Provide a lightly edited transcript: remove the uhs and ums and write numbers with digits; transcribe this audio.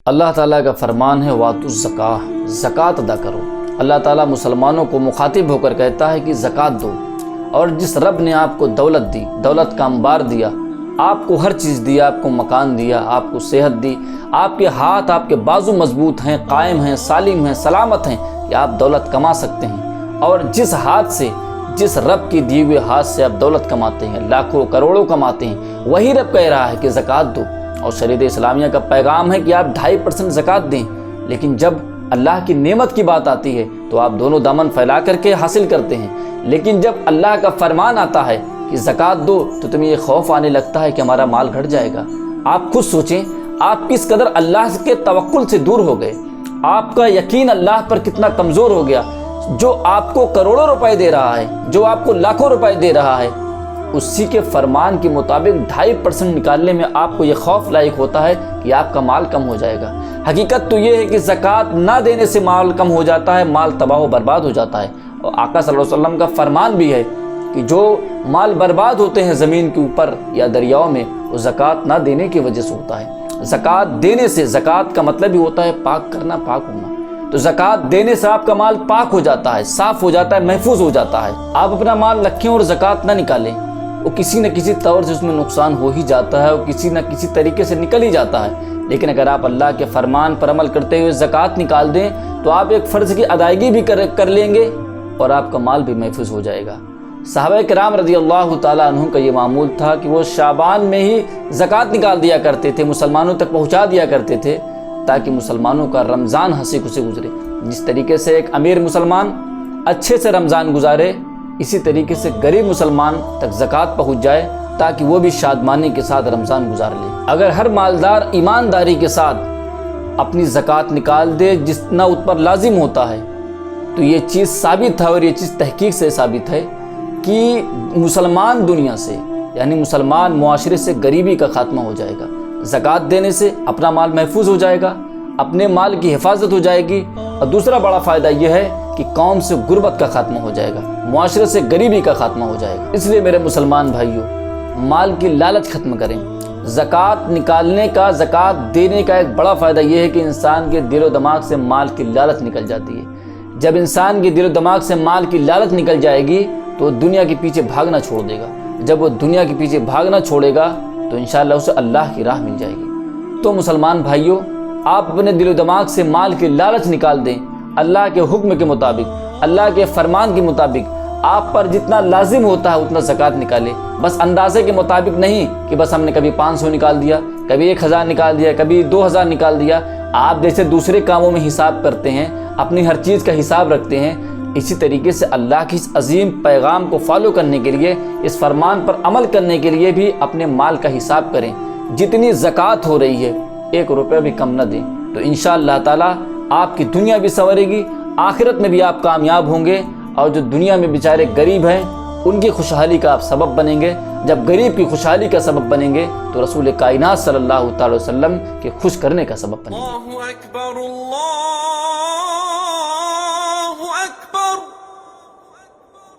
اللہ تعالیٰ کا فرمان ہے وَآتُوا الزَّکَاۃَ، زکوٰۃ ادا کرو۔ اللہ تعالیٰ مسلمانوں کو مخاطب ہو کر کہتا ہے کہ زکوٰۃ دو، اور جس رب نے آپ کو دولت دی، دولت کا انبار دیا، آپ کو ہر چیز دیا، آپ کو مکان دیا، آپ کو صحت دی، آپ کے ہاتھ، آپ کے بازو مضبوط ہیں، قائم ہیں، سالم ہیں، سلامت ہیں کہ آپ دولت کما سکتے ہیں، اور جس ہاتھ سے، جس رب کی دیے ہوئے ہاتھ سے آپ دولت کماتے ہیں، لاکھوں کروڑوں کماتے ہیں، وہی رب کہہ رہا ہے کہ زکوٰۃ دو۔ اور شریعت اسلامیہ کا پیغام ہے کہ آپ 2.5% زکوٰۃ دیں، لیکن جب اللہ کی نعمت کی بات آتی ہے تو آپ دونوں دامن پھیلا کر کے حاصل کرتے ہیں، لیکن جب اللہ کا فرمان آتا ہے کہ زکوٰۃ دو تو تمہیں یہ خوف آنے لگتا ہے کہ ہمارا مال گھٹ جائے گا۔ آپ خود سوچیں، آپ کس قدر اللہ کے توکل سے دور ہو گئے، آپ کا یقین اللہ پر کتنا کمزور ہو گیا۔ جو آپ کو کروڑوں روپے دے رہا ہے، جو آپ کو لاکھوں روپے دے رہا ہے، اسی کے فرمان کے مطابق 2.5% نکالنے میں آپ کو یہ خوف لاحق ہوتا ہے کہ آپ کا مال کم ہو جائے گا۔ حقیقت تو یہ ہے کہ زکوٰۃ نہ دینے سے مال کم ہو جاتا ہے، مال تباہ و برباد ہو جاتا ہے۔ اور آقا صلی اللہ علیہ وسلم کا فرمان بھی ہے کہ جو مال برباد ہوتے ہیں زمین کے اوپر یا دریاؤں میں، وہ زکوٰۃ نہ دینے کی وجہ سے ہوتا ہے۔ زکوٰۃ دینے سے، زکوٰۃ کا مطلب ہی ہوتا ہے پاک کرنا، پاک ہونا، تو زکوٰۃ دینے سے آپ کا مال پاک ہو جاتا ہے، صاف ہو جاتا ہے، محفوظ ہو جاتا ہے۔ آپ اپنا مال رکھیں اور زکوٰۃ نہ نکالیں، وہ کسی نہ کسی طور سے اس میں نقصان ہو ہی جاتا ہے، اور کسی نہ کسی طریقے سے نکل ہی جاتا ہے۔ لیکن اگر آپ اللہ کے فرمان پر عمل کرتے ہوئے زکوٰۃ نکال دیں تو آپ ایک فرض کی ادائیگی بھی کر لیں گے، اور آپ کا مال بھی محفوظ ہو جائے گا۔ صحابہ کرام رضی اللہ تعالیٰ عنہ کا یہ معمول تھا کہ وہ شعبان میں ہی زکوٰۃ نکال دیا کرتے تھے، مسلمانوں تک پہنچا دیا کرتے تھے، تاکہ مسلمانوں کا رمضان ہنسی خوشی گزرے۔ جس طریقے سے ایک امیر مسلمان اچھے سے رمضان گزارے، اسی طریقے سے غریب مسلمان تک زکوٰۃ پہنچ جائے، تاکہ وہ بھی شادمانی کے ساتھ رمضان گزار لے۔ اگر ہر مالدار ایمانداری کے ساتھ اپنی زکوٰۃ نکال دے جتنا اس پر لازم ہوتا ہے، تو یہ چیز ثابت ہے، اور یہ چیز تحقیق سے ثابت ہے کہ مسلمان دنیا سے، یعنی مسلمان معاشرے سے غریبی کا خاتمہ ہو جائے گا۔ زکوٰۃ دینے سے اپنا مال محفوظ ہو جائے گا، اپنے مال کی حفاظت ہو جائے گی، اور دوسرا بڑا فائدہ یہ ہے کہ قوم سے غربت کا خاتمہ ہو جائے گا، معاشرے سے غریبی کا خاتمہ ہو جائے گا۔ اس لیے میرے مسلمان بھائیوں، مال کی لالچ ختم کریں۔ زکوٰۃ نکالنے کا، زکوٰۃ دینے کا ایک بڑا فائدہ یہ ہے کہ انسان کے دل و دماغ سے مال کی لالچ نکل جاتی ہے۔ جب انسان کے دل و دماغ سے مال کی لالچ نکل جائے گی تو وہ دنیا کے پیچھے بھاگنا چھوڑ دے گا۔ جب وہ دنیا کے پیچھے بھاگنا چھوڑے گا تو انشاءاللہ اسے اللہ کی راہ مل جائے گی۔ تو مسلمان بھائیوں، آپ اپنے دل و دماغ سے مال کی لالچ نکال دیں، اللہ کے حکم کے مطابق، اللہ کے فرمان کے مطابق آپ پر جتنا لازم ہوتا ہے اتنا زکوٰۃ نکالیں۔ بس اندازے کے مطابق نہیں کہ بس ہم نے کبھی 500 نکال دیا، کبھی 1000 نکال دیا، کبھی 2000 نکال دیا۔ آپ جیسے دوسرے کاموں میں حساب کرتے ہیں، اپنی ہر چیز کا حساب رکھتے ہیں، اسی طریقے سے اللہ کی اس عظیم پیغام کو فالو کرنے کے لیے، اس فرمان پر عمل کرنے کے لیے بھی اپنے مال کا حساب کریں۔ جتنی زکوٰۃ ہو رہی ہے 1 روپیہ بھی کم نہ دیں، تو انشاءاللہ تعالیٰ آپ کی دنیا بھی سنورے گی، آخرت میں بھی آپ کامیاب ہوں گے، اور جو دنیا میں بیچارے غریب ہیں ان کی خوشحالی کا آپ سبب بنیں گے۔ جب غریب کی خوشحالی کا سبب بنیں گے تو رسول کائنات صلی اللہ تعالی وسلم کے خوش کرنے کا سبب بنیں گے۔